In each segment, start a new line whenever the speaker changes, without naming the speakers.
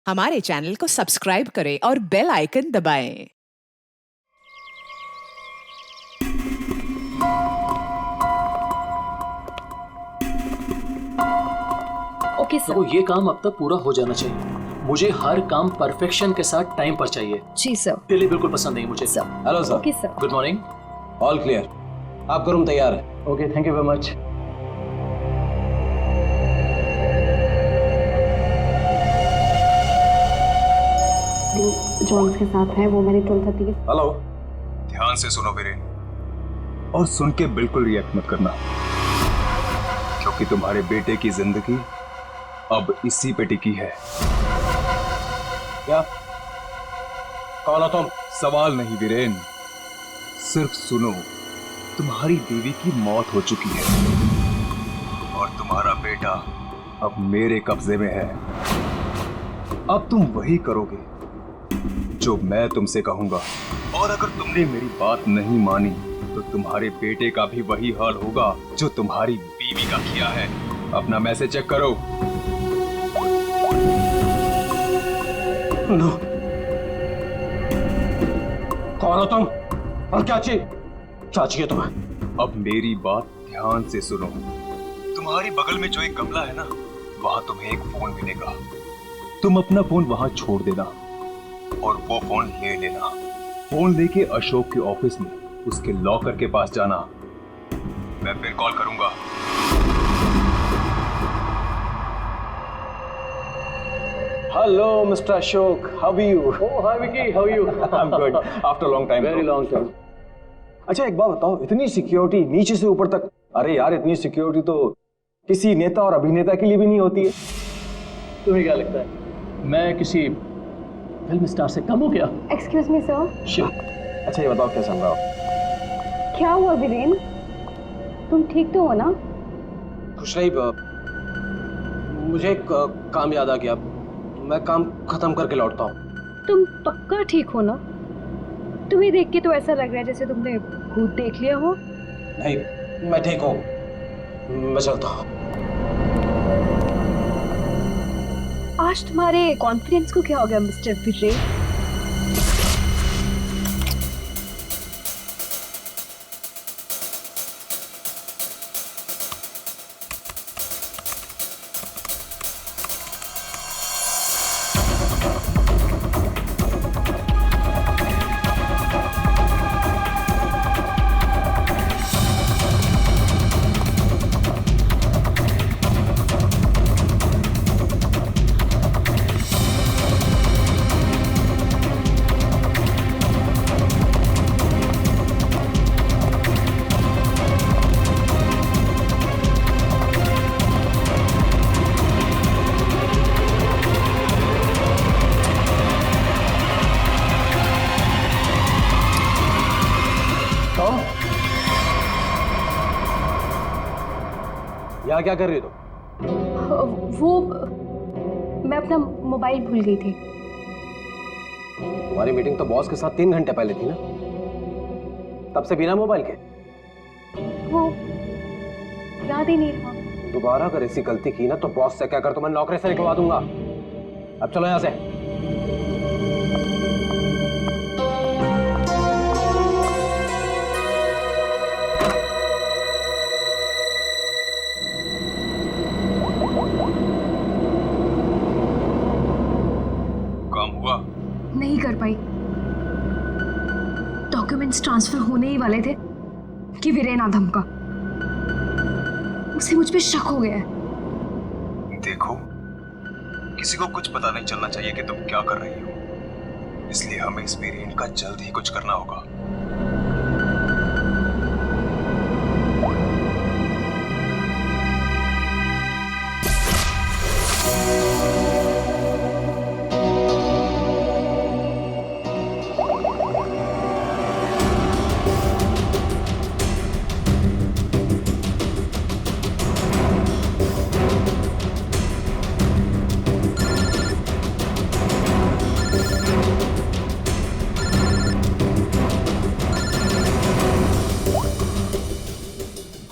हमारे चैनल को सब्सक्राइब करें और बेल आइकन दबाएं।
Okay sir.
तो ये काम अब तक पूरा हो जाना चाहिए। मुझे हर काम परफेक्शन के साथ टाइम पर चाहिए।
जी सर।
डिले बिल्कुल पसंद नहीं मुझे।
Sir.
Hello sir.
Okay sir.
Good morning.
All clear, आपका रूम तैयार है।
Okay, thank you very much.
जो इसके साथ है वो मेरी 12:30 के।
हेलो।
ध्यान से सुनो वीरेन, और सुन के बिल्कुल रिएक्ट मत करना, क्योंकि तुम्हारे बेटे की जिंदगी अब इसी पे टिकी है।
क्या? कौन हो तुम?
सवाल नहीं वीरेन, सिर्फ सुनो। तुम्हारी बीवी की मौत हो चुकी है और तुम्हारा बेटा अब मेरे कब्जे में है। अब तुम वही करोगे जो मैं तुमसे कहूंगा, और अगर तुमने मेरी बात नहीं मानी तो तुम्हारे बेटे का भी वही हाल होगा जो तुम्हारी बीवी का किया है। अपना मैसेज चेक करो।
नो। कौन हो तुम और क्या चाहिए तुम्हें?
अब मेरी बात ध्यान से सुनो। तुम्हारी बगल में जो एक गमला है ना, वहां तुम्हें एक फोन मिलेगा। तुम अपना फोन वहां छोड़ देना और वो फोन ले लेना। फोन लेके अशोक के ऑफिस में उसके लॉकर के पास जाना। मैं फिर कॉल करूंगा।
Hello mister Ashok, how are you?
Oh hi Vicky, how are you?
I am good after long time.
Very long time.
अच्छा एक बात बताओ, इतनी सिक्योरिटी नीचे से ऊपर तक? अरे यार, इतनी सिक्योरिटी तो किसी नेता और अभिनेता के लिए भी नहीं होती है।
तुम्हें क्या लगता है मैं किसी फिल्म स्टार से कम हूँ क्या?
Excuse me sir.
शिट।
अच्छा ये बताओ क्या चल रहा हो?
क्या हुआ वीरेन? तुम ठीक तो हो ना?
कुछ नहीं, मुझे एक काम याद आ गया। मैं काम खत्म करके लौटता हूँ।
तुम पक्का ठीक हो ना? तुम्हें देख के तो ऐसा लग रहा है जैसे तुमने भूत देख लिया हो।
नहीं, मैं ठीक हूँ, मैं चलता हूँ।
आज तुम्हारे कॉन्फिडेंस को क्या हो गया मिस्टर वीरेन?
टॉम, यहाँ क्या कर रही हो तुम?
वो मैं अपना मोबाइल भूल गई थी।
तुम्हारी मीटिंग तो बॉस के साथ 3 घंटे पहले थी ना, तब से बिना मोबाइल के?
वो याद ही नहीं रहा।
दोबारा अगर ऐसी गलती की ना तो बॉस से कहकर तो मैं नौकरी से निकलवा दूंगा। अब चलो यहाँ से।
काम हुआ?
नहीं कर पाई। डॉक्यूमेंट्स ट्रांसफर होने ही वाले थे कि वीरेन आ धमका। उसे मुझ पे शक हो गया है।
देखो, किसी को कुछ पता नहीं चलना चाहिए कि तुम क्या कर रही हो, इसलिए हमें इस वीरेन का जल्द ही कुछ करना होगा।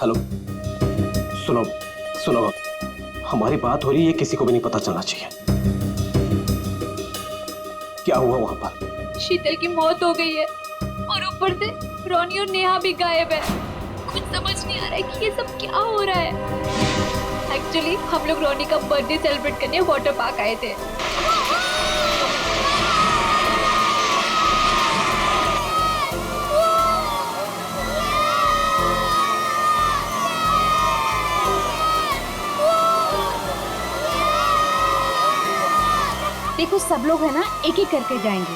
हेलो, सुनो सुनो, हमारी बात हो रही है, किसी को भी नहीं पता चलना चाहिए। क्या हुआ वहां पर?
शीतल की मौत हो गई है और ऊपर से रोनी और नेहा भी गायब है। कुछ समझ नहीं आ रहा है कि ये सब क्या हो रहा है। एक्चुअली हम लोग रोनी का बर्थडे सेलिब्रेट करने वाटर पार्क आए थे।
देखो सब लोग है ना एक एक करके जाएंगे।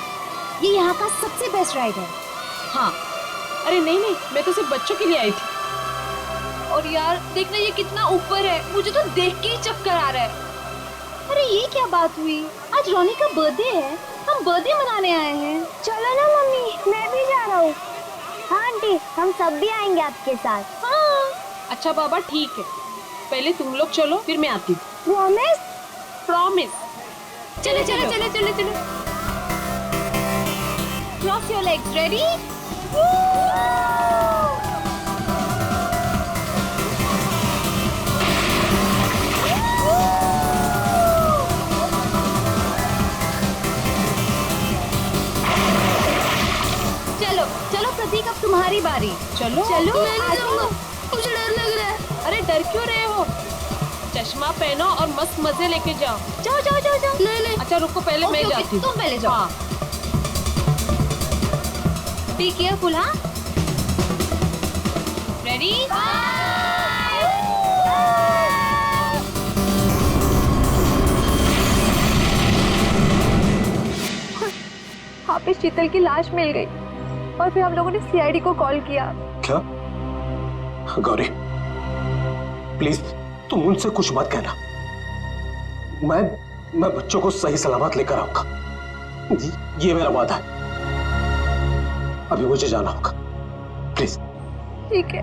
ये यहाँ का सबसे बेस्ट राइड है।
हाँ, अरे नहीं नहीं, मैं तो सिर्फ बच्चों के लिए आई थी। और यार देखना ये कितना ऊपर है, मुझे तो देख के ही चक्कर आ रहा है।
अरे ये क्या बात हुई? आज रोनी का बर्थडे है, हम बर्थडे मनाने आए हैं।
चलो ना मम्मी, मैं भी जा रहा हूँ। हाँ आंटी, हम सब भी आएंगे आपके साथ।
हाँ
अच्छा बाबा ठीक है, पहले तुम लोग चलो फिर मैं आती हूँ।
प्रॉमिस?
प्रॉमिस। चलो चलो चलो चलो चलो।
Cross your legs, ready? चलो चलो प्रतीक, अब तुम्हारी बारी।
चलो
चलो
मैं नहीं जाऊंगा, मुझे डर लग रहा है।
अरे डर क्यों रहे हो? चश्मा पहनो और मस्त मजे लेके जाओ।
जाओ जाओ जाओ जाओ।
नहीं नहीं,
अच्छा रुको, पहले मैं जाती हूँ।
तुम पहले जाओ।
हाँ।
Be careful. हाँ रेडी?
वहाँ पे शीतल की लाश मिल गई और फिर हम लोगों ने सीआईडी को कॉल किया।
क्या? गौरी प्लीज तुम उनसे कुछ मत कहना। मैं बच्चों को सही सलामत लेकर आऊंगा, ये मेरा वादा है। अभी मुझे जाना होगा, प्लीज।
ठीक है।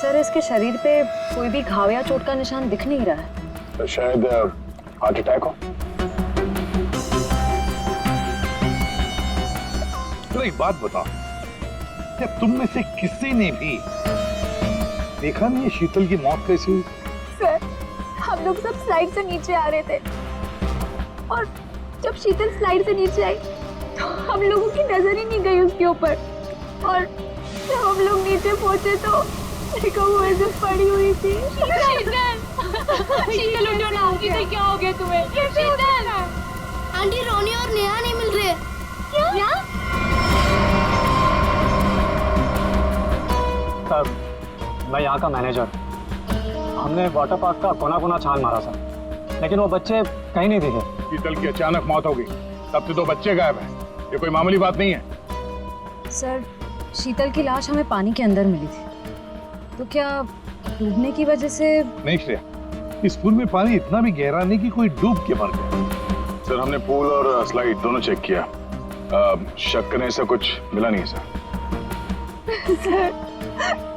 सर इसके शरीर पे कोई भी घाव या चोट का निशान दिख नहीं रहा है।
तो शायद हार्ट अटैक हो।
तो एक बात बताओ, क्या तुम में से किसी ने भी देखा नहीं है शीतल की मौत कैसी हुई?
सर हम लोग सब स्लाइड से नीचे आ रहे थे और जब शीतल स्लाइड से नीचे आई तो हम लोगों की नजर ही नहीं गई उसके ऊपर। और जब हम लोग नीचे पहुंचे तो देखो वो ऐसे पड़ी हुई थी। शीतल उठो ना, शीतल क्या हो गया तुम्हें? शीतल
आंटी रोनी और नेहा नहीं मिल रहे।
क्या?
सर मैं यहाँ का मैनेजर। हमने वाटर पार्क का कोना कोना छान मारा सर, लेकिन वो बच्चे कहीं नहीं दिखे।
शीतल की अचानक मौत हो गई, तब से 2 बच्चे गायब हैं। ये कोई मामूली बात नहीं है।
सर शीतल की लाश हमें पानी के अंदर मिली थी, तो क्या डूबने की वजह से?
नहीं श्रेया, इस पूल में पानी इतना भी गहरा नहीं कि कोई डूब के मर गया।
सर हमने पूल और स्लाइड दोनों चेक किया, शक करने से कुछ मिला नहीं सर।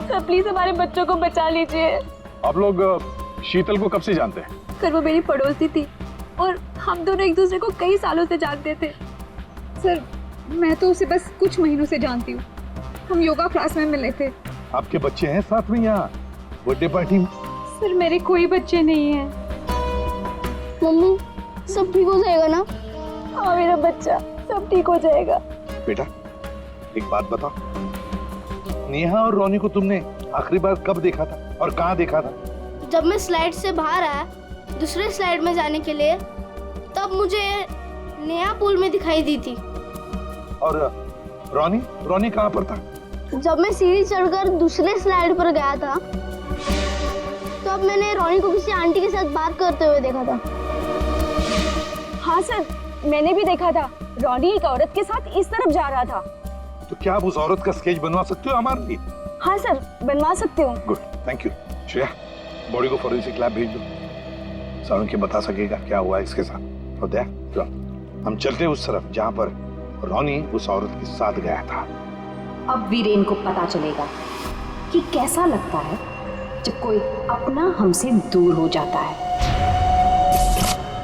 सर प्लीज हमारे बच्चों को बचा लीजिए।
आप लोग शीतल को कब से जानते हैं?
सर वो मेरी पड़ोसी थी और हम दोनों एक दूसरे को कई सालों से जानते थे।
सर मैं तो उसे बस कुछ महीनों से जानती हूँ, हम योगा क्लास में मिले थे।
आपके बच्चे हैं साथ में यहाँ बर्थडे पार्टी में?
सर मेरे कोई बच्चे नहीं हैं।
मम्मी सब ठीक हो जाएगा ना?
हाँ मेरा बच्चा, सब ठीक हो जाएगा।
बेटा एक बात बताओ, नेहा और रोनी को तुमने आखिरी बार कब देखा था और कहाँ देखा था?
जब मैं स्लाइड से बाहर आया दूसरे स्लाइड में जाने के लिए, तब मुझे नेहा पूल में दिखाई दी थी।
और रोनी कहाँ पर था?
जब मैं सीढ़ी चढ़कर दूसरे स्लाइड पर गया था, तब मैंने रोनी को किसी आंटी के साथ बात करते हुए देखा था।
हाँ सर मैंने भी देखा था, रोनी एक औरत के साथ इस तरफ जा रहा था।
तो क्या आप उस औरत का स्केच बनवा सकते हो हमारे लिए?
हाँ सर बनवा सकते हो।
Good, thank you. Shreya body को फॉरेंसिक लैब भेज दो, सारुण के बता सकेगा क्या हुआ इसके साथ। तो चलो हम चलते उस तरफ जहाँ पर रोनी उस औरत के साथ गया था।
अब वीरेन को पता चलेगा कि कैसा लगता है जब कोई अपना हमसे दूर हो जाता है।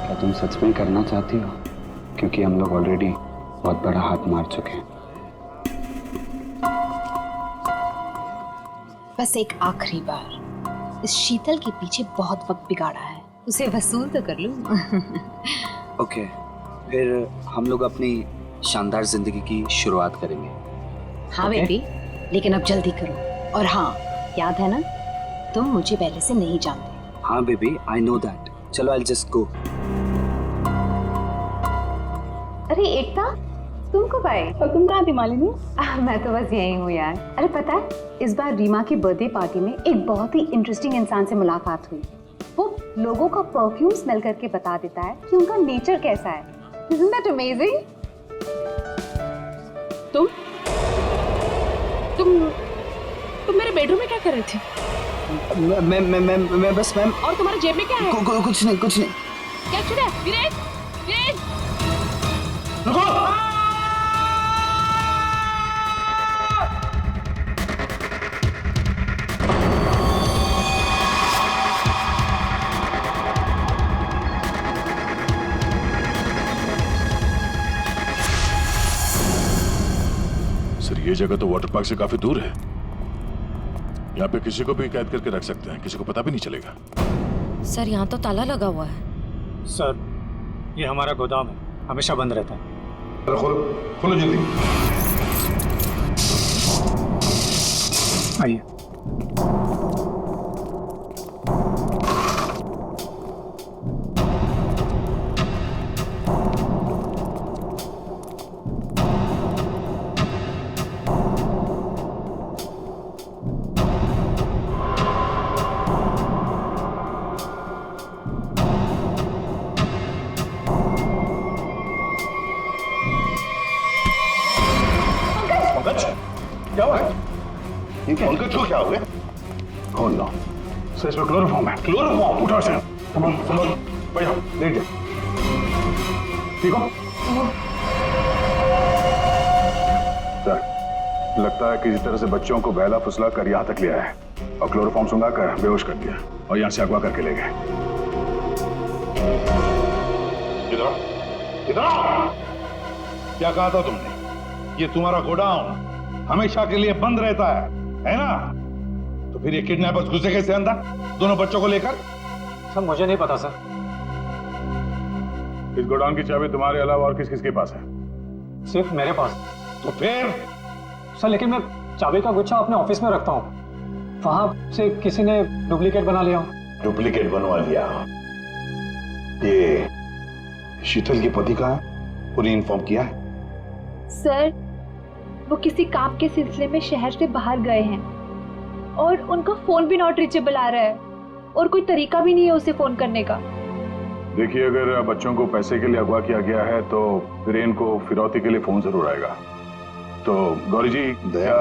क्या तुम सच में करना चाहती हो? क्योंकि हम लोग ऑलरेडी
बहुत बड़ा हाथ मार चुके हैं।
बस एक आखिरी बार, इस शीतल के पीछे बहुत वक्त बिगाड़ा है, उसे वसूल तो कर लूं।
ओके, फिर हम लोग अपनी शानदार जिंदगी की शुरुआत करेंगे।
हाँ बेबी, लेकिन अब जल्दी करो। और हाँ, याद है ना, तुम मुझे पहले से नहीं जानते।
हाँ बेबी, आई नो दैट। चलो, आई जस्ट गो।
अरे एकता, तुम कब आए?
और तुम कहाँ थी मालिनी?
मैं तो बस यही हूँ यार। अरे पता है, इस बार रीमा की बर्थडे पार्टी में एक बहुत ही इंटरेस्टिंग इंसान से मुलाकात हुई। वो लोगों का परफ्यूम स्मेल करके बता देता है कि उनका नेचर कैसा है। Isn't that amazing?
तुम मेरे बेडरूम में क्या कर रहे थे?
मैं बस मैम।
और तुम्हारे जेब में क्या है?
कुछ नहीं।
क्या छुड़ा? वीरेन, वीरेन!
सर, ये जगह तो वाटर पार्क से काफी दूर है। यहाँ पे किसी को भी कैद करके रख सकते हैं, किसी को पता भी नहीं चलेगा।
सर, यहाँ तो ताला लगा हुआ है।
सर, ये हमारा गोदाम है, हमेशा बंद रहता है।
खोलो जल्दी।
आइए।
क्या हुआ? पंकज को क्या हुआ? खोल लो। सर, इसमें क्लोरोफॉर्म है। क्लोरोफॉर्म? उठो से। संभालो। बैठो, लेट जाओ। ठीक हो? सर, लगता है किसी तरह से बच्चों को बहला फुसला कर यहाँ तक ले आया और क्लोरोफॉर्म सुंघा कर बेहोश कर दिया और यहाँ से अगवा करके ले गए। इधर आओ। क्या कहा था तुमने? ये तुम्हारा गोडाउन हमेशा के लिए बंद रहता है ना? तो फिर ये किडनैपर्स घुसे कैसे अंदर दोनों बच्चों को लेकर?
सर, मुझे नहीं पता सर।
इस गोडाउन की चाबी तुम्हारे अलावा और किस किस के पास है?
सिर्फ मेरे पास।
तो फिर?
सर, लेकिन मैं चाबी का गुच्छा अपने ऑफिस में रखता हूँ, वहां से किसी ने डुप्लीकेट बना लिया।
डुप्लीकेट बनवा लिया? ये शीतल के पति का है? पूरी इन्फॉर्म किया है?
सर, वो किसी काम के सिलसिले में शहर से बाहर गए हैं और उनका फोन भी नॉट रीचेबल आ रहा है और कोई तरीका भी नहीं है उसे फोन करने का।
देखिए, अगर बच्चों को पैसे के लिए अगवा किया गया है तो वीरेन को फिरौती के लिए फोन जरूर आएगा। तो गौरी जी, दया,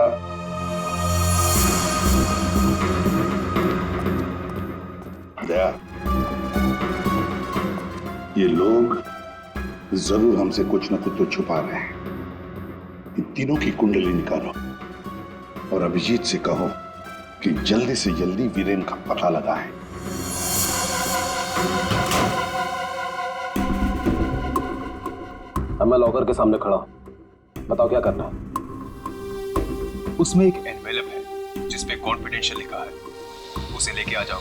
ये लोग जरूर हमसे कुछ न कुछ तो छुपा रहे हैं। इन तीनों की कुंडली निकालो और अभिजीत से कहो कि जल्दी से जल्दी वीरेन का पता लगाएं।
अब मैं लॉकर के सामने खड़ा हूं, बताओ क्या करना है?
उसमें एक एनवेलप है जिसपे कॉन्फिडेंशियल लिखा है, उसे लेके आ जाओ।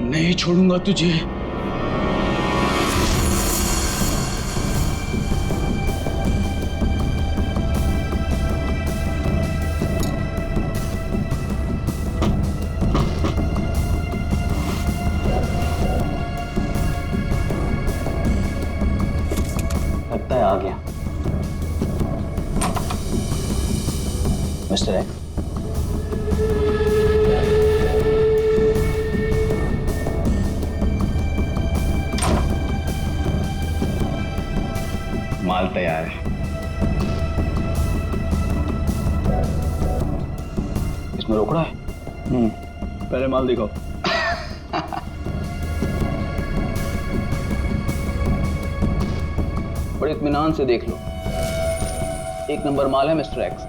नहीं छोड़ूंगा तुझे।
लगता है आ गया मिस्टर एक्स।
माल तैयार है।
इसमें रोकड़ा है?
पहले माल दिखाओ। बड़े इत्मीनान से देख लो। एक नंबर माल है मिस्टर एक्स,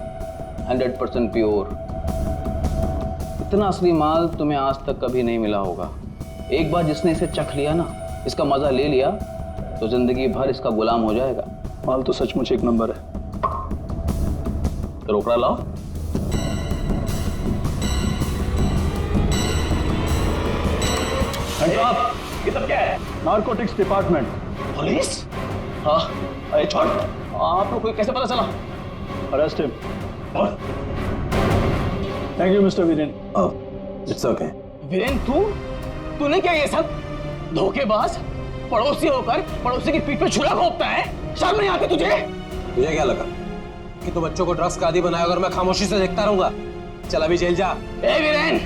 100% प्योर। इतना असली माल तुम्हें आज तक कभी नहीं मिला होगा। एक बार जिसने इसे चख लिया ना, इसका मजा ले लिया, तो जिंदगी भर इसका गुलाम हो जाएगा।
माल तो सचमुच एक नंबर है।
तो रोकड़ा लाओ।
ये सब क्या है? Narcotics department.
पुलिस? हाँ, अरे छोड़, आप लोग को कैसे पता चला?
Arrest him. Thank you mister Viren. It's okay.
Viren, तूने क्या ये सब? धोखेबाज, पड़ोसी होकर पड़ोसी की पीठ पे छुरा घोंपता है। शर्म नहीं आती तुझे?
तुझे क्या लगा कि तू बच्चों को ड्रग्स का आदी बनाया अगर मैं खामोशी से देखता रहूंगा? चल अभी जेल जा।
ए वीरेन,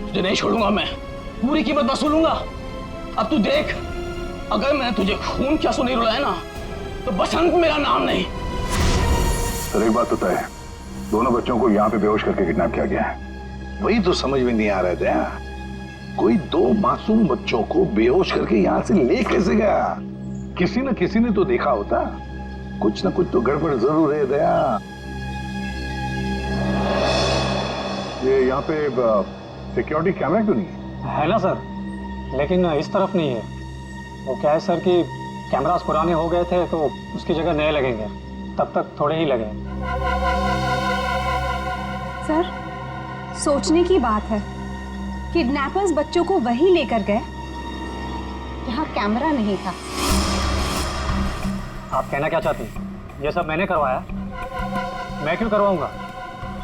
तुझे नहीं छोड़ूंगा मैं, पूरी कीमत वसूलूंगा। अब तू देख, अगर मैंने तुझे खून क्या नहीं रुलाया ना, तो बसंत मेरा नाम नहीं।
सर एक बात तो तय है, दोनों बच्चों को यहाँ पे बेहोश करके किडनैप किया गया है।
वही तो समझ में नहीं आ रहे थे। कोई दो मासूम बच्चों को बेहोश करके यहाँ से ले कैसे गया? किसी न किसी ने तो देखा होता। कुछ न कुछ तो गड़बड़ जरूर है दया।
ये यहाँ पे सिक्योरिटी कैमरा क्यों नहीं
है ना सर, लेकिन इस तरफ नहीं है। वो क्या है सर कि कैमरास पुराने हो गए थे तो उसकी जगह नए लगेंगे, तब तक थोड़े ही लगे।
सर, सोचने की बात है, किडनैपर्स बच्चों को वहीं लेकर गए जहाँ कैमरा नहीं था।
आप कहना क्या चाहती? ये सब मैंने करवाया? मैं क्यों करवाऊंगा?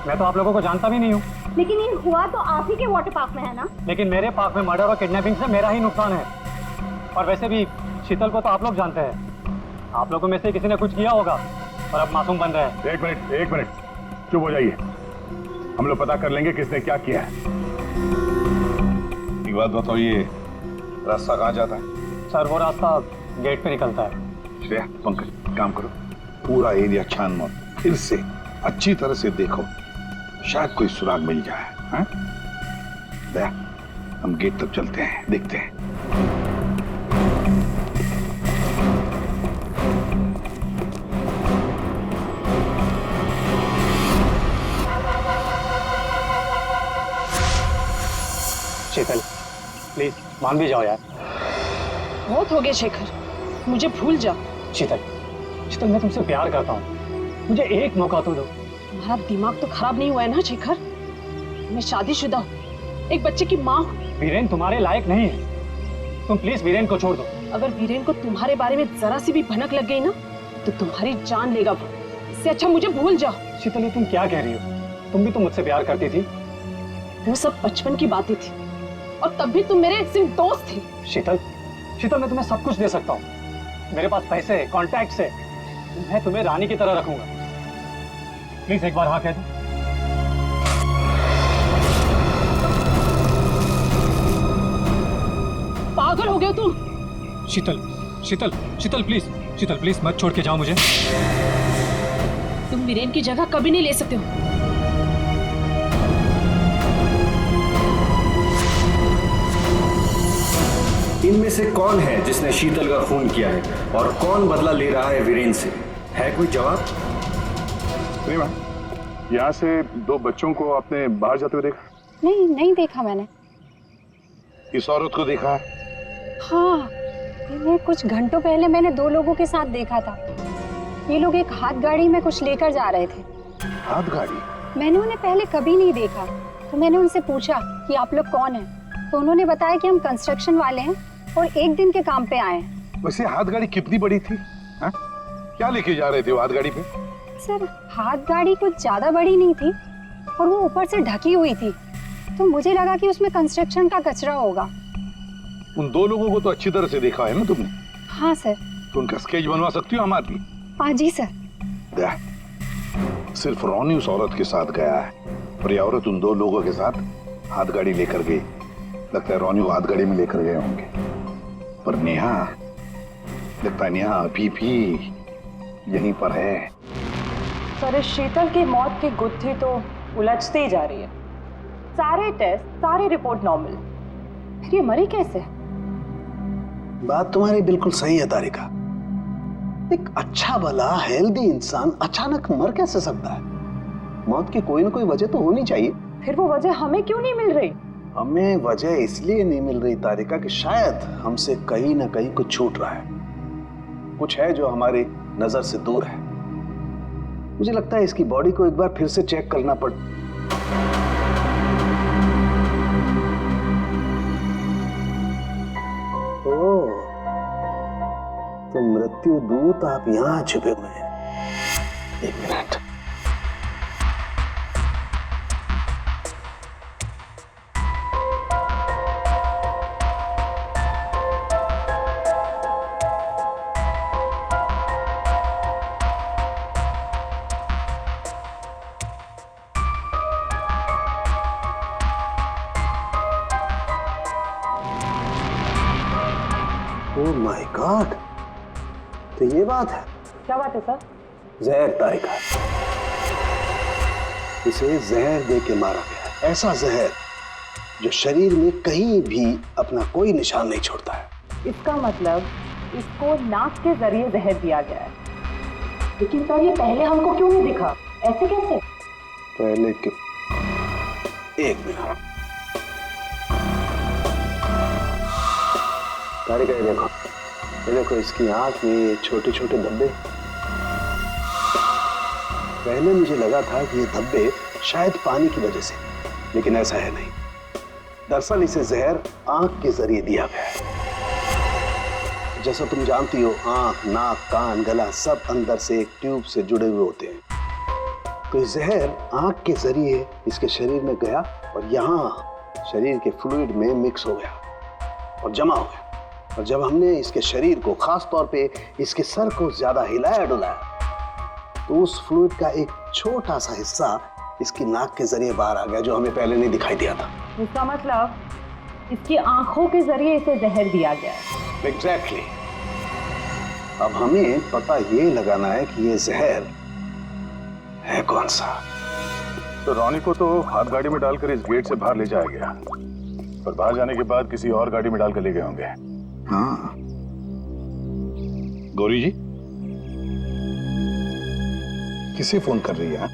मैं तो आप लोगों को जानता भी नहीं हूँ।
लेकिन ये हुआ तो आप ही के वाटर पार्क में है ना?
लेकिन मेरे पार्क में मर्डर और किडनैपिंग से मेरा ही नुकसान है। और वैसे भी शीतल को तो आप लोग जानते हैं। आप लोगों में से किसी ने कुछ किया होगा और अब मासूम बन रहे हैं।
एक मिनट चुप हो जाइए, हम लोग पता कर लेंगे किसने क्या किया है।
एक बात बताओ, ये रास्ता कहाँ जाता है?
सर वो रास्ता गेट पे निकलता है।
श्रेया, पंकज काम करो, पूरा एरिया छान मारो, फिर से अच्छी तरह से देखो, शायद कोई सुराग मिल जाए। हाँ? दया, हम गेट तक चलते हैं, देखते हैं।
शीतल प्लीज मान भी जाओ यार।
बहुत हो गया शेखर, मुझे भूल जा।
शीतल, मैं तुमसे प्यार करता हूँ, मुझे एक मौका तो दो।
तुम्हारा दिमाग तो खराब नहीं हुआ है ना शेखर? मैं शादीशुदा हूँ, एक बच्चे की माँ हूँ।
वीरेन तुम्हारे लायक नहीं है, तुम प्लीज वीरेन को छोड़ दो।
अगर वीरेन को तुम्हारे बारे में जरा सी भी भनक लग गई ना, तो तुम्हारी जान लेगा वो। इससे अच्छा मुझे भूल जाओ।
शीतल, ये तुम क्या कह रही हो? तुम भी तो मुझसे प्यार करती थी।
वो सब बचपन की बातें थी, और तब भी तुम मेरे सिर्फ दोस्त थे।
शीतल, मैं तुम्हें सब कुछ दे सकता हूँ। मेरे पास पैसे, कॉन्टैक्ट है, मैं तुम्हें रानी की तरह रखूंगा। प्लीज एक बार हाँ कह दो।
पागल हो गए तुम?
शीतल प्लीज मत छोड़ के जाओ मुझे।
तुम वीरेन की जगह कभी नहीं ले सकते हो।
इनमें से कौन है जिसने शीतल का खून किया है और कौन बदला ले रहा है वीरेन से? है कोई जवाब?
प्रेमा, यहाँ से दो बच्चों को आपने बाहर जाते हुए देखा?
नहीं देखा मैंने।
इस औरत को देखा है?
हाँ, इन्हें कुछ घंटों पहले मैंने दो लोगों के साथ देखा था। ये लोग एक हाथ गाड़ी में कुछ लेकर जा रहे थे।
हाथ गाड़ी?
मैंने उन्हें पहले कभी नहीं देखा, तो मैंने उनसे पूछा कि आप लोग कौन हैं, तो उन्होंने बताया कि हम कंस्ट्रक्शन वाले हैं और एक दिन के काम पे आए हैं।
वैसे हाथ गाड़ी कितनी बड़ी थी? हा? क्या लेके जा रहे थे वो हाथ गाड़ी पे?
सर, हाथ गाड़ी कुछ ज्यादा बड़ी नहीं थी और वो ऊपर से ढकी हुई थी, तो मुझे लगा कि उसमें कंस्ट्रक्शन का कचरा होगा।
उन दो लोगों को तो अच्छी तरह से देखा है ना तुमने?
हाँ सर।
तो उनका स्केच बनवा सकती हो हमारी?
हाँ जी सर।
सिर्फ रोनी उस औरत के साथ गया है और ये औरत उन दो लोगों के साथ हाथ गाड़ी लेकर गई। लगता है रोनी को हाथ गाड़ी में लेकर गए होंगे, पर नेहा, लगता है नेहा अभी भी यहीं पर है।
सर, इस शीतल की मौत की गुत्थी तो उलझती ही जा रही है। सारे टेस्ट, सारी रिपोर्ट नॉर्मल, फिर ये मरी कैसे?
बात तुम्हारी बिल्कुल सही है तारिका,
एक अच्छा भला हेल्दी इंसान अचानक मर कैसे सकता है? मौत की कोई ना कोई वजह तो होनी चाहिए।
फिर वो वजह हमें क्यों नहीं मिल रही?
हमें वजह इसलिए नहीं मिल रही तारिका कि शायद हमसे कहीं ना कहीं कुछ छूट रहा है, कुछ है जो हमारी नजर से दूर है। मुझे लगता है इसकी बॉडी को एक बार फिर से चेक करना पड़। ओह, तो मृत्यु दूत आप यहां छुपे हुए हैं। एक मिनट। ओह माय गॉड, तो ये बात है।
क्या बात है सर?
जहर तारिका, इसे जहर दे के मारा गया। ऐसा जहर जो शरीर में कहीं भी अपना कोई निशान नहीं छोड़ता है।
इसका मतलब इसको नाक के जरिए जहर दिया गया है। लेकिन सर ये पहले हमको क्यों नहीं दिखा? ऐसे कैसे?
पहले क्यों? एक मिनट तारिका, ये देखो इसकी आंख में ये छोटे छोटे धब्बे। पहले मुझे लगा था कि ये धब्बे शायद पानी की वजह से, लेकिन ऐसा है नहीं। दरअसल इसे जहर आंख के जरिए दिया गया है। जैसा तुम जानती हो, आंख, नाक, कान, गला सब अंदर से एक ट्यूब से जुड़े हुए होते हैं। तो ये जहर आंख के जरिए इसके शरीर में गया और यहाँ शरीर के फ्लूइड में मिक्स हो गया और जमा हो गया। और जब हमने इसके शरीर को, खास तौर पे इसके सर को ज्यादा हिलाया डुलाया, तो उस फ्लूइड का एक छोटा सा हिस्सा इसकी नाक के जरिए बाहर आ गया, जो हमें पहले नहीं दिखाई दिया था।
इसका मतलब इसकी आंखों के जरिए इसे जहर दिया गया है।
एग्जैक्टली। अब हमें पता ये लगाना है कि ये जहर है कौन सा।
तो रॉनी को तो हाथ गाड़ी में डालकर इस गेट से बाहर ले जाया गया, पर बाहर जाने के बाद किसी और गाड़ी में डालकर ले गए होंगे।
हाँ।
गौरी जी किसे फोन कर रही है?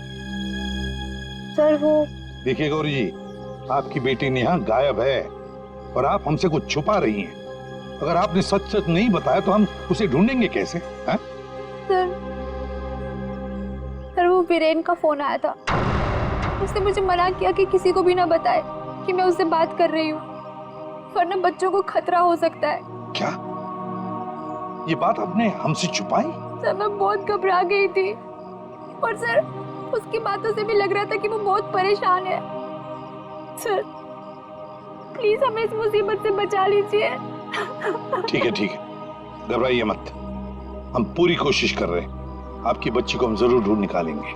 सर वो
देखिए गौरी जी, आपकी बेटी नेहा गायब है और आप हमसे कुछ छुपा रही हैं। अगर आपने सच सच नहीं बताया तो हम उसे ढूंढेंगे कैसे?
सर वो वीरेन का फोन आया था। उसने मुझे मना किया कि किसी को भी ना बताए कि मैं उससे बात कर रही हूँ, वरना बच्चों को खतरा हो सकता है।
क्या ये बात आपने हमसे छुपाई?
सर मैं बहुत घबरा गई थी और सर उसकी बातों से भी लग रहा था कि वो बहुत परेशान है। सर प्लीज हमें इस मुसीबत से बचा लीजिए।
ठीक है, घबराइए मत। हम पूरी कोशिश कर रहे हैं। आपकी बच्ची को हम जरूर ढूंढ निकालेंगे।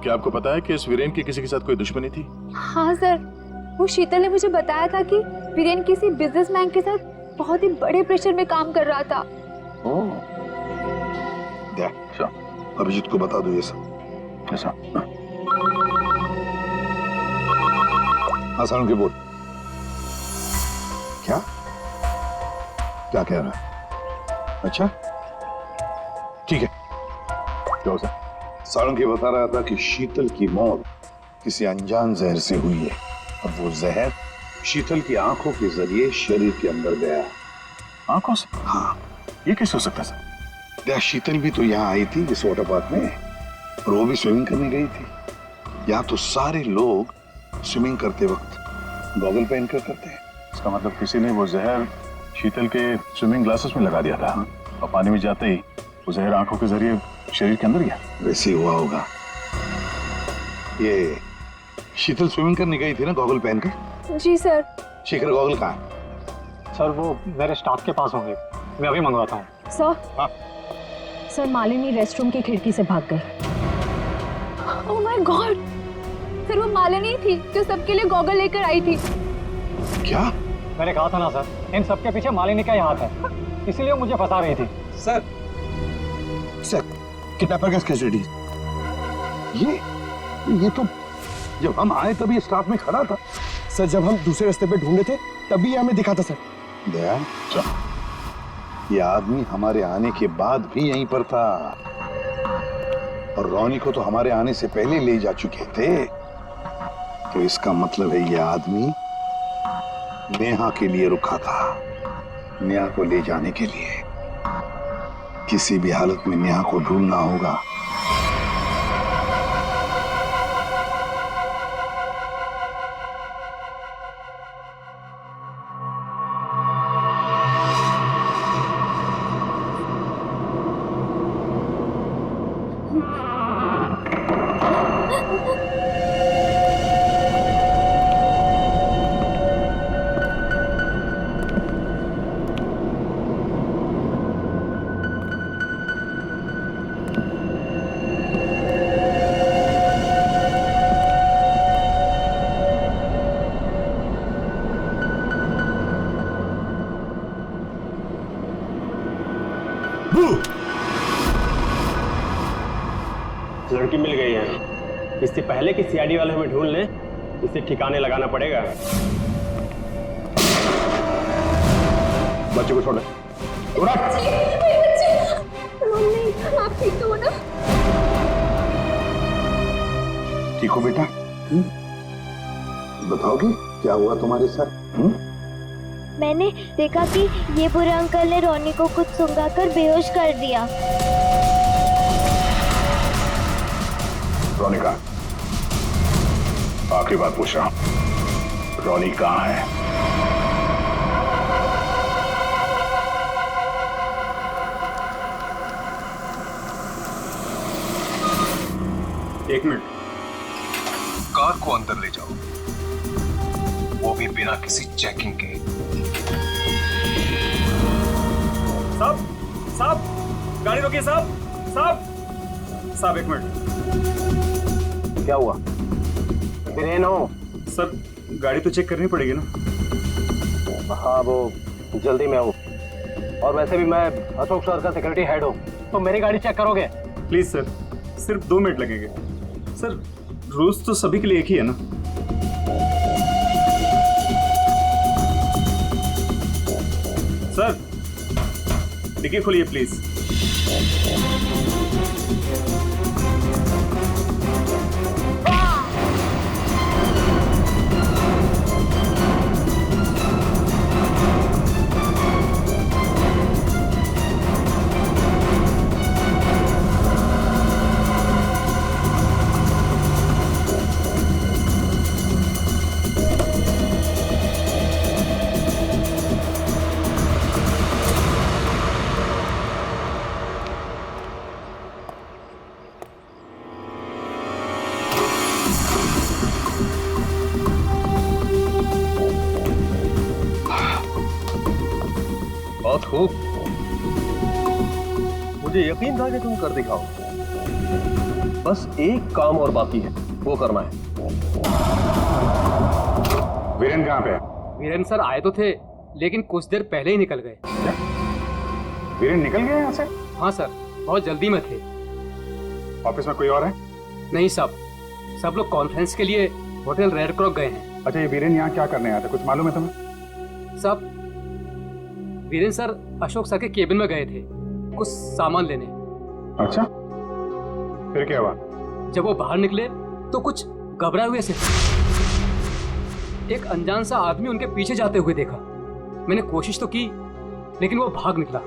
क्या आपको पता है कि इस वीरेन की किसी के साथ कोई दुश्मनी थी?
हाँ सर, वो शीतल ने मुझे बताया था कि वीरेन किसी बिजनेसमैन के साथ बहुत ही बड़े प्रेशर में काम कर रहा था।
अभिजीत को बता दो ये सब। ऐसा? हाँ सारण के बोल। क्या क्या कह रहा है? अच्छा ठीक है। क्या होता? सारंगी बता रहा था कि शीतल की मौत किसी अनजान जहर से हुई है और वो जहर शीतल की आंखों के जरिए शरीर के अंदर गया।
आंखों से?
हाँ।
ये कैसे हो सकता है?
शीतल भी तो यहाँ आई थी इस वाटर पार्क में, और वो भी स्विमिंग करने गई थी। यहाँ तो सारे लोग स्विमिंग करते वक्त गॉगल पहन कर करते हैं।
इसका मतलब किसी ने वो जहर शीतल के स्विमिंग ग्लासेस में लगा दिया था और पानी में जाते ही वो जहर आंखों के जरिए शरीर के अंदर गया।
वैसे ही हुआ होगा। ये शीतल स्विमिंग करने गई थी ना गॉगल पहनकर?
जी सर।
शेखर गॉगल कहाँ है?
सर वो मेरे स्टाफ के पास होंगे, मैं अभी मंगवाता हूँ।
सर
हाँ?
सर मालिनी रेस्टरूम की खिड़की से भाग गई।
ओह माय गॉड, सर वो मालिनी थी जो सबके लिए गॉगल लेकर आई थी।
क्या?
मैंने कहा था ना सर, इन सबके पीछे मालिनी का ही हाथ है, इसीलिए मुझे फंसा रही थी।
सर किडनैपर का केस रेडी। ये तो जब हम आए तभी स्टाफ में खड़ा था।
सर जब हम दूसरे रास्ते पे ढूंढे थे तभी हमें दिखा था सर।
दया ये आदमी हमारे आने के बाद भी यहीं पर था और रोनी को तो हमारे आने से पहले ले जा चुके थे। तो इसका मतलब है ये आदमी नेहा के लिए रुका था, नेहा को ले जाने के लिए। किसी भी हालत में नेहा को ढूंढना होगा।
लड़की मिल गई है। इससे पहले कि सीआईडी वाले हमें ढूंढ लें, इसे ठिकाने लगाना पड़ेगा।
बच्चे को छोड़।
आप ठीक तो हो ना?
ठीक हो बेटा? बताओगी क्या हुआ तुम्हारे साथ?
मैंने देखा कि ये बुरे अंकल ने रोनी को कुछ सुंघाकर बेहोश कर दिया।
रोनी कहाँ? आखिरी बात पूछ रहा हूं, रोनी कहाँ है?
एक मिनट, कार को अंदर ले जाओ, वो भी बिना किसी चेकिंग के।
साहब, साहब, गाड़ी रोकिए साहब, साहब, साहब एक मिनट।
क्या हुआ? वीरेन हो?
सर गाड़ी तो चेक करनी पड़ेगी ना।
हाँ वो जल्दी में हूँ, और वैसे भी मैं अशोक सर का सिक्योरिटी हेड हूँ, तो मेरी गाड़ी चेक करोगे?
प्लीज सर, सिर्फ 2 मिनट लगेंगे। सर रूल्स तो सभी के लिए एक ही है ना। सर डिक्की खोलिए प्लीज।
बहुत खूब, मुझे यकीन था कि तुम कर दिखाओ। बस एक काम और बाकी है, वो करना है।
वीरेन कहाँ पे है?
वीरेन सर आए तो थे, लेकिन कुछ देर पहले ही निकल गए।
वीरेन निकल गए यहाँ से?
हाँ सर, बहुत जल्दी में थे।
ऑफिस में कोई और है?
नहीं साहब, सब लोग कॉन्फ्रेंस के लिए होटल रेड क्रॉक गए हैं।
अच्छा, ये वीरेन यहाँ क्या करने आया था, कुछ मालूम है तुम्हें?
साहब वीरेन सर अशोक सर के केबिन में गए थे कुछ सामान लेने।
अच्छा, फिर क्या हुआ?
जब वो बाहर निकले तो कुछ घबराए हुए से एक अनजान सा आदमी उनके पीछे जाते हुए देखा। मैंने कोशिश तो की, लेकिन वो भाग निकला।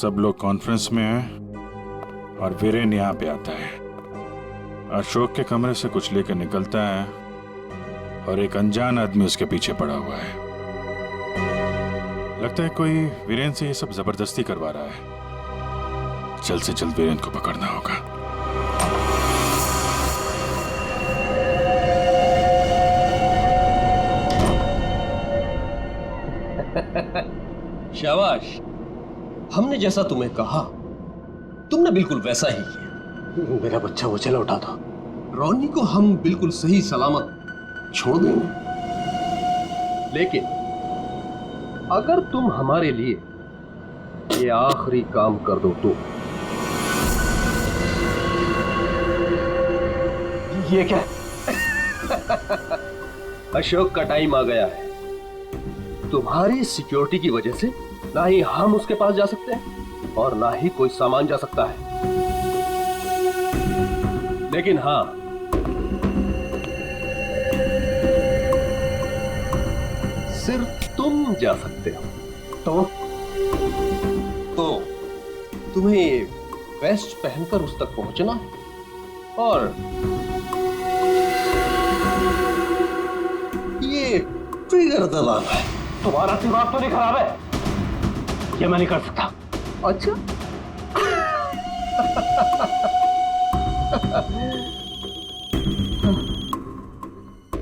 सब लोग कॉन्फ्रेंस में हैं और वीरेन यहाँ पे आता है। अशोक के कमरे से कुछ लेकर निकलता है और एक अनजान आदमी उसके पीछे पड़ा हुआ है। लगता है कोई वीरेन से ये सब जबरदस्ती करवा रहा है। जल्द से जल्द वीरेन को पकड़ना होगा।
शाबाश, हमने जैसा तुम्हें कहा तुमने बिल्कुल वैसा ही किया। मेरा बच्चा उछल उठा था। रोनी को हम बिल्कुल सही सलामत छोड़ देंगे, लेकिन अगर तुम हमारे लिए ये आखिरी काम कर दो तो। ये क्या? अशोक का टाइम आ गया है। तुम्हारी सिक्योरिटी की वजह से ना ही हम उसके पास जा सकते हैं और ना ही कोई सामान जा सकता है। लेकिन हाँ, सिर्फ तुम जा सकते हो। तो तुम्हें वेस्ट पहनकर उस तक पहुंचना है और ये ट्रिगर दबाना है।
तुम्हारा दिमाग तो नहीं खराब है? ये मैं नहीं कर सकता।
अच्छा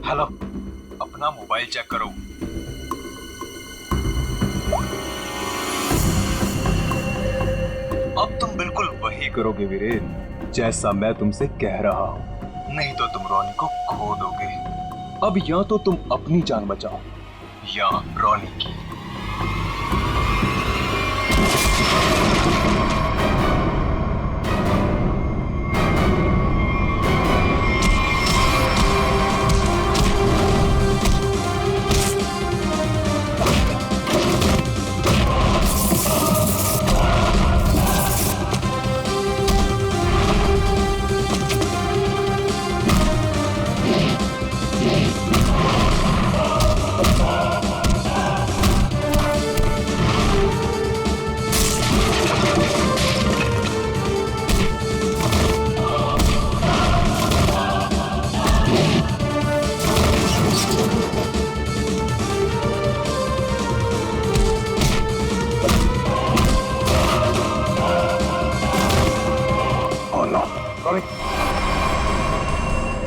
हेलो, अपना मोबाइल चेक करो। अब तुम बिल्कुल वही करोगे वीरेन, जैसा मैं तुमसे कह रहा हूं। नहीं तो तुम रोनी को खो दोगे। अब या तो तुम अपनी जान बचाओ या रोनी की।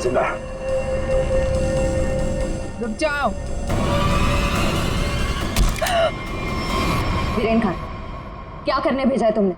जिंदा।
रुक जाओ।
वीरेन खान, क्या करने भेजा है तुमने?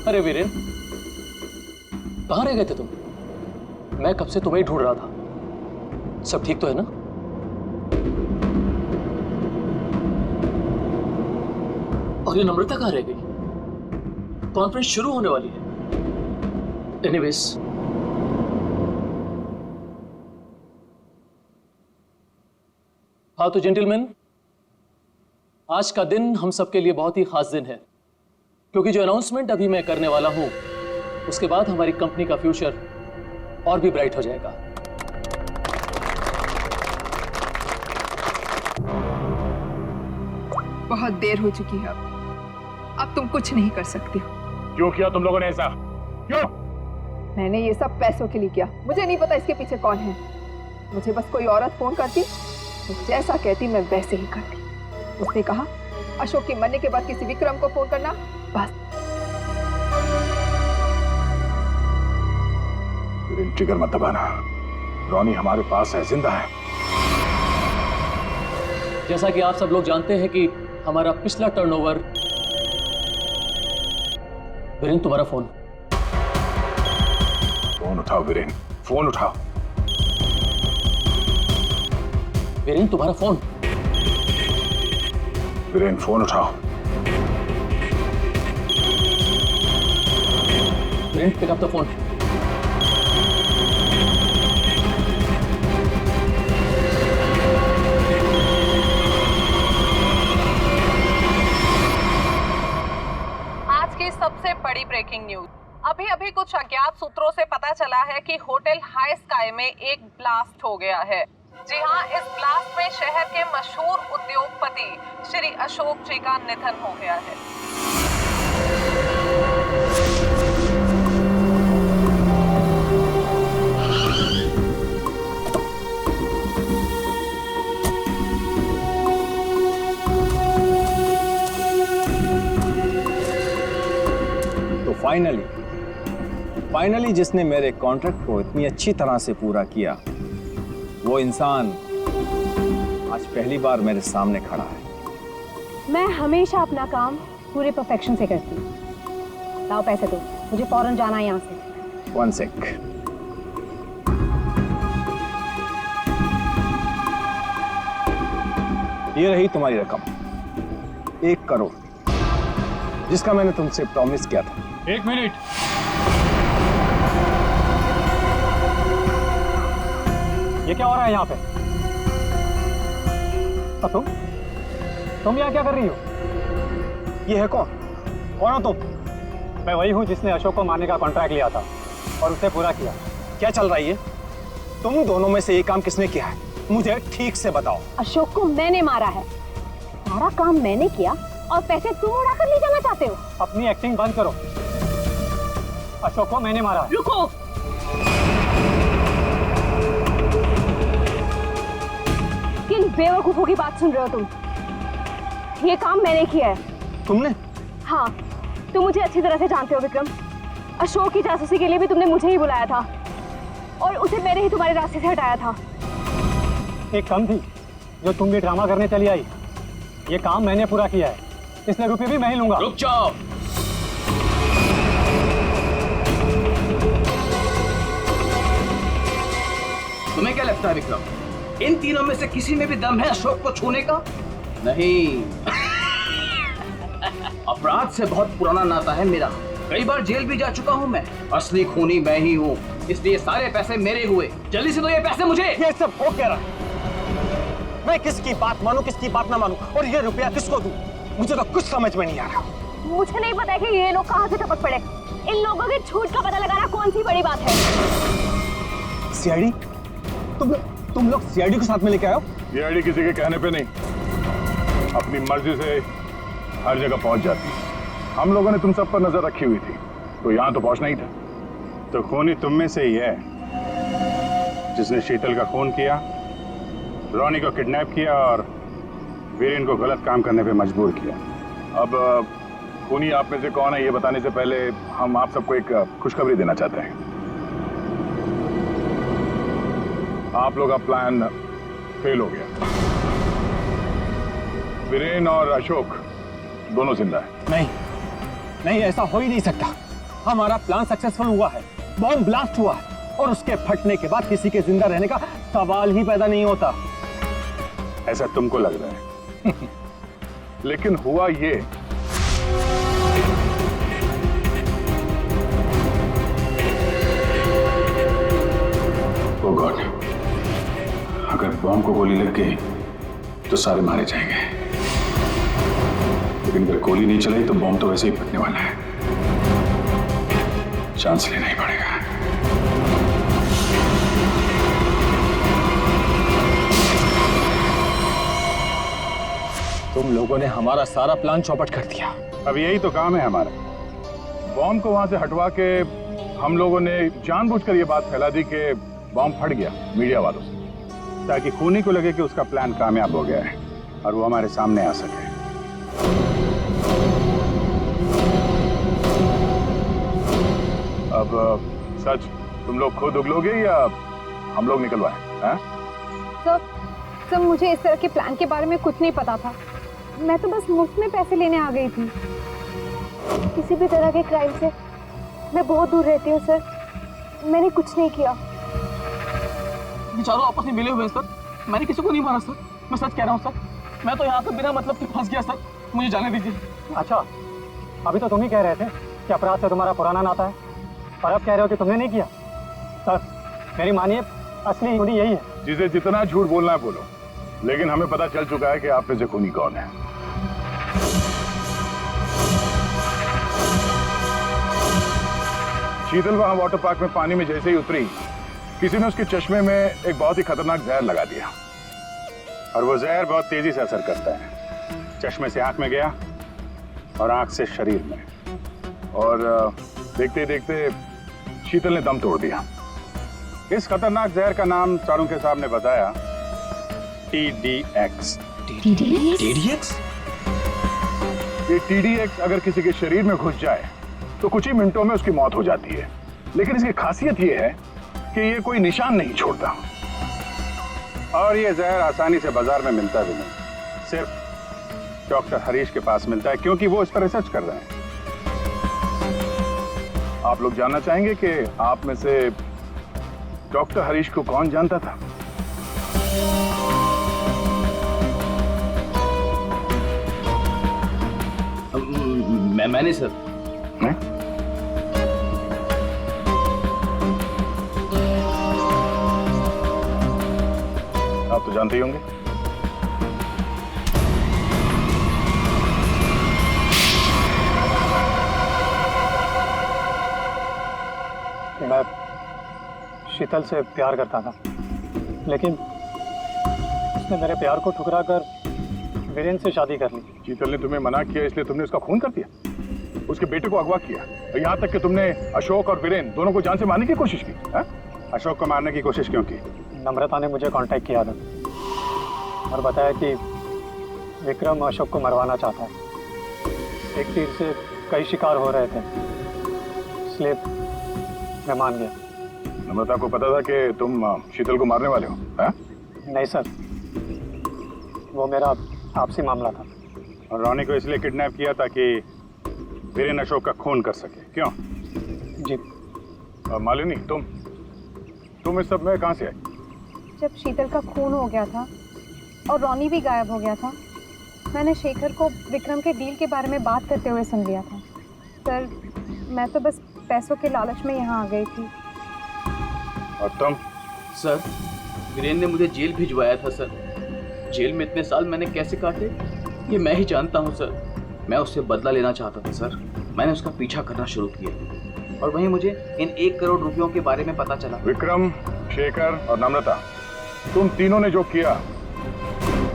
अरे वीरेन, कहाँ रह गए थे तुम? मैं कब से तुम्हें ही ढूंढ रहा था। सब ठीक तो है ना? और ये नम्रता कहाँ रह गई? कॉन्फ्रेंस शुरू होने वाली है। एनीवेज, हाँ तो जेंटलमैन, आज का दिन हम सबके लिए बहुत ही खास दिन है, क्योंकि जो अनाउंसमेंट अभी मैं करने वाला हूं उसके बाद हमारी कंपनी का फ्यूचर और भी ब्राइट हो जाएगा।
बहुत देर हो चुकी है। अब तुम कुछ नहीं कर सकती हो।
क्यों किया तुम लोगों ने ऐसा? क्यों?
मैंने ये सब पैसों के लिए किया। मुझे नहीं पता इसके पीछे कौन है। मुझे बस कोई औरत फोन करती तो जैसा कहती मैं वैसे ही करती। उसने कहा अशोक के मरने के बाद किसी विक्रम को फोन करना, बस।
ट्रिगर मत दबाना। रोनी हमारे पास है, जिंदा है।
जैसा कि आप सब लोग जानते हैं कि हमारा पिछला टर्नओवर। वीरेन, तुम्हारा फोन।
फोन उठाओ वीरेन, फोन उठाओ।
वीरेन, तुम्हारा फोन।
वीरेन, फोन उठाओ।
Viren, pick up the phone.
आज की सबसे बड़ी ब्रेकिंग न्यूज। अभी अभी कुछ अज्ञात सूत्रों से पता चला है कि होटल हाई स्काई में एक ब्लास्ट हो गया है। जी हां, इस ब्लास्ट में शहर के मशहूर उद्योगपति श्री अशोक जी का निधन हो गया है।
तो फाइनली फाइनली जिसने मेरे कॉन्ट्रैक्ट को इतनी अच्छी तरह से पूरा किया, वो इंसान आज पहली बार मेरे सामने खड़ा है।
मैं हमेशा अपना काम पूरे परफेक्शन से करती हूँ। लाओ पैसे दो, मुझे फौरन जाना है यहाँ से।
1 सेक। ये रही तुम्हारी रकम, 1 करोड़, जिसका मैंने तुमसे प्रॉमिस किया था।
1 मिनट।
ये क्या हो रहा है यहाँ पे? अब तुम यहाँ क्या कर रही हो? ये है कौन? कौन हो तुम?
मैं वही हूँ जिसने अशोक को मारने का कॉन्ट्रैक्ट लिया था और उसे पूरा किया।
क्या चल रहा है ये? तुम दोनों में से ये काम किसने किया है? मुझे ठीक से बताओ।
अशोक को मैंने मारा है, सारा काम मैंने किया और पैसे तुम उड़ाकर ले जाना चाहते हो?
अपनी एक्टिंग बंद करो। अशोक को मैंने मारा है।
रुको, किन बेवकूफों की बात सुन रहे हो तुम? ये काम मैंने किया है।
तुमने?
हाँ, तुम मुझे अच्छी तरह से जानते हो विक्रम। अशोक की जासूसी के लिए भी तुमने मुझे ही बुलाया था और उसे मैंने ही तुम्हारे रास्ते से हटाया था।
एक कम थी जो तुम भी ड्रामा करने चली आई। ये काम मैंने पूरा किया है, इसलिए रुपये भी मैं ही लूंगा।
रुक जाओ। तुम्हें क्या लगता है विक्रम, इन तीनों में से किसी में भी दम है अशोक को छूने का? नहीं। अपराध से बहुत पुराना नाता है मेरा, कई बार जेल भी जा चुका हूँ मैं। असली खूनी मैं ही हूँ, इसलिए सारे पैसे मेरे हुए। जल्दी से दो ये पैसे मुझे।
ये सब हो क्या रहा? मैं किसकी बात मानूं, किसकी बात ना मानूं, और ये रुपया किसको दूं? मुझे तो कुछ समझ में नहीं आ रहा।
मुझे नहीं पता कि ये लोग कहाँ से टपक पड़े। इन लोगों के झूठ का पता लगाना कौन सी बड़ी बात है?
सीआईडी? तुम लोग सीआईडी को साथ में लेके आए हो?
सीआईडी किसी के कहने पे नहीं, अपनी मर्जी से हर जगह पहुंच जाती है। हम लोगों ने तुम सब पर नजर रखी हुई थी, तो यहाँ तो पहुंचना ही था। तो खूनी तुम में से ही है जिसने शीतल का खून किया, रोनी को किडनैप किया और वीरेन को गलत काम करने पे मजबूर किया। अब खूनी आप में से कौन है ये बताने से पहले हम आप सबको एक खुशखबरी देना चाहते हैं। आप लोग का प्लान फेल हो गया। वीरेन और अशोक दोनों जिंदा है।
नहीं, ऐसा हो ही नहीं सकता। हमारा प्लान सक्सेसफुल हुआ है, बॉम्ब ब्लास्ट हुआ है और उसके फटने के बाद किसी के जिंदा रहने का सवाल ही पैदा नहीं होता।
ऐसा तुमको लग रहा है लेकिन हुआ ये, ओ गॉड, अगर बॉम्ब को गोली लग गई तो सारे मारे जाएंगे, लेकिन अगर गोली नहीं चलाई तो बॉम्ब तो वैसे ही फटने वाला है। चांस लेना ही पड़ेगा।
तुम लोगों ने हमारा सारा प्लान चौपट कर दिया।
अब यही तो काम है हमारा। बॉम्ब को वहां से हटवा के हम लोगों ने जानबूझकर ये बात फैला दी कि बॉम्ब फट गया मीडिया वालों से, ताकि खूनी को लगे कि उसका प्लान कामयाब हो गया है और वो हमारे सामने आ सके। अब सच तुम लोग खुद उगलोगे या हम लोग निकलवाएं?
सर, मुझे इस तरह के प्लान के बारे में कुछ नहीं पता था। मैं तो बस मुफ्त में पैसे लेने आ गई थी। किसी भी तरह के क्राइम से मैं बहुत दूर रहती हूँ सर। मैंने कुछ नहीं किया।
बेचारों आपस में मिले हुए हैं सर, मैंने किसी को नहीं मारा सर, मैं सच कह रहा हूँ सर। मैं तो यहाँ पे बिना मतलब के फंस गया सर, मुझे जाने दीजिए।
अच्छा, अभी तो तुम ही कह रहे थे कि अपराध से तुम्हारा पुराना नाता है और अब कह रहे हो कि तुमने नहीं किया। सर मेरी मानिए, असली खूनी यही है।
जिसे जितना झूठ बोलना है बोलो, लेकिन हमें पता चल चुका है कि आप में से खूनी कौन है। शीतल वहां वाटर पार्क में पानी में जैसे ही उतरी, किसी ने उसके चश्मे में एक बहुत ही खतरनाक जहर लगा दिया और वो जहर बहुत तेजी से असर करता है। चश्मे से आंख में गया और आंख से शरीर में, और देखते देखते शीतल ने दम तोड़ दिया। इस खतरनाक जहर का नाम चाणक्य साहब ने बताया TDX।
TDX?
ये TDX अगर किसी के शरीर में घुस जाए तो कुछ ही मिनटों में उसकी मौत हो जाती है,
लेकिन इसकी खासियत ये है कि ये कोई निशान नहीं छोड़ता और ये जहर आसानी से बाजार में मिलता भी नहीं, सिर्फ डॉक्टर हरीश के पास मिलता है क्योंकि वो इस पर रिसर्च कर रहे हैं। आप लोग जानना चाहेंगे कि आप में से डॉक्टर हरीश को कौन जानता था?
मैंने सर।
आप तो जानते ही होंगे।
मैं शीतल से प्यार करता था, लेकिन उसने मेरे प्यार को ठुकरा कर वीरेन से शादी कर ली।
शीतल ने तुम्हें मना किया इसलिए तुमने उसका खून कर दिया, उसके बेटे को अगवा किया, यहाँ तक कि तुमने अशोक और वीरेन दोनों को जान से मारने की कोशिश की। है? अशोक को मारने की कोशिश क्यों की?
नम्रता ने मुझे कांटेक्ट किया था और बताया कि विक्रम अशोक को मरवाना चाहता है। एक तीर से कई शिकार हो रहे थे, इसलिए मैं मान गया।
नम्रता को पता था कि तुम शीतल को मारने वाले हो? है?
नहीं सर, वो मेरा आपसी मामला था।
और रोनी को इसलिए किडनैप किया ताकि वीरेन अशोक का खून कर सके, क्यों?
जी।
और मालिनी, तुम इस सब में कहाँ से आई?
जब शीतल का खून हो गया था और रोनी भी गायब हो गया था, मैंने शेखर को विक्रम के डील के बारे में बात करते हुए सुन लिया था। सर, मैं तो बस पैसों के लालच में यहाँ आ गई थी।
और तुम?
सर, वीरेन ने मुझे जेल भिजवाया था सर। जेल में इतने साल मैंने कैसे काटे ये मैं ही जानता हूँ सर। मैं उससे बदला लेना चाहता था सर। मैंने उसका पीछा करना शुरू किया और वहीं मुझे इन 1 करोड़ रुपयों के बारे में पता चला।
विक्रम, शेखर और नम्रता, तुम तीनों ने जो किया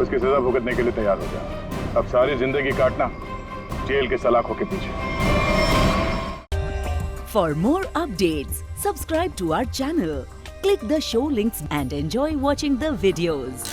उसकी सजा भुगतने के लिए तैयार हो जाओ। अब सारी जिंदगी काटना जेल के सलाखों के पीछे।
For more updates, subscribe to our channel, click the show links and enjoy watching the videos.